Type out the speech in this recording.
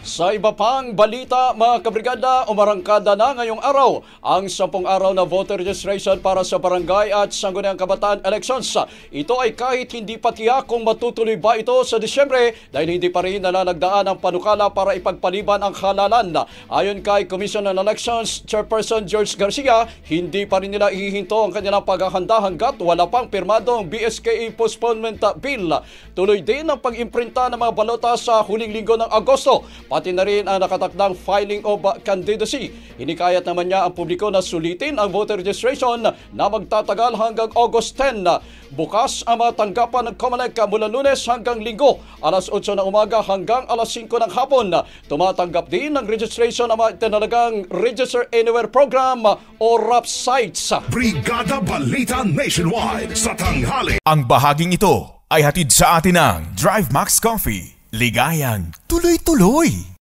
Sa iba pang balita, mga kabrigada, umarangkada na ngayong araw ang 10 araw na voter registration para sa barangay at sangguniang kabataan elections. Ito ay kahit hindi pa tiyak kung matutuloy ba ito sa Disyembre dahil hindi pa rin nalalagdaan ang panukala para ipagpaliban ang halalan. Ayon kay Commission on Elections Chairperson George Garcia, hindi pa rin nila ihihinto ang kanilang paghahanda hanggat wala pang pirmadong BSKE postponement bill. Tuloy din ang pag-imprinta ng mga balota sa huling linggo ng Agosto, pati na rin ang nakatakdang filing of candidacy. Hinikayat naman niya ang publiko na sulitin ang voter registration na magtatagal hanggang August 10. Bukas ang mga tanggapan ng COMELEC mula Lunes hanggang Linggo, alas 8 ng umaga hanggang alas 5 ng hapon. Tumatanggap din ng registration ang mga tinalagang Register Anywhere Program o RAP sites. Brigada Balita Nationwide sa tanghali. Ang bahaging ito ay hatid sa atin ng Drive Max Coffee. Ligayang tuloy-tuloy.